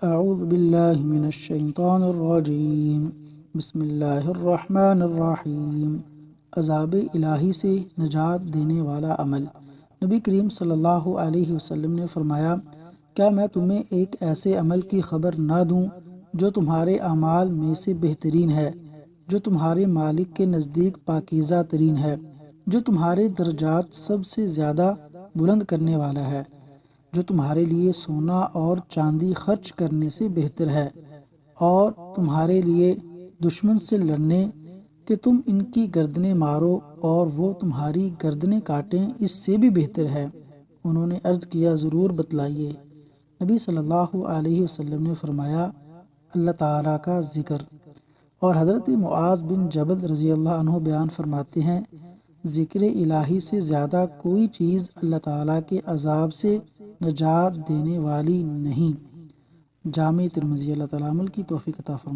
اعوذ باللہ من الشیطان الرجیم، بسم اللہ الرحمن الرحیم۔ عذاب الہی سے نجات دینے والا عمل۔ نبی کریم صلی اللہ علیہ وسلم نے فرمایا، کیا میں تمہیں ایک ایسے عمل کی خبر نہ دوں جو تمہارے اعمال میں سے بہترین ہے، جو تمہارے مالک کے نزدیک پاکیزہ ترین ہے، جو تمہارے درجات سب سے زیادہ بلند کرنے والا ہے، جو تمہارے لیے سونا اور چاندی خرچ کرنے سے بہتر ہے، اور تمہارے لیے دشمن سے لڑنے کہ تم ان کی گردنیں مارو اور وہ تمہاری گردنیں کاٹیں اس سے بھی بہتر ہے۔ انہوں نے عرض کیا، ضرور بتلائیے۔ نبی صلی اللہ علیہ وسلم نے فرمایا، اللہ تعالیٰ کا ذکر۔ اور حضرت معاذ بن جبل رضی اللہ عنہ بیان فرماتے ہیں، ذکر الہی سے زیادہ کوئی چیز اللہ تعالیٰ کے عذاب سے نجات دینے والی نہیں۔ جامع ترمذی۔ اللہ تعالیٰ عمل کی توفیق عطا فرمائے۔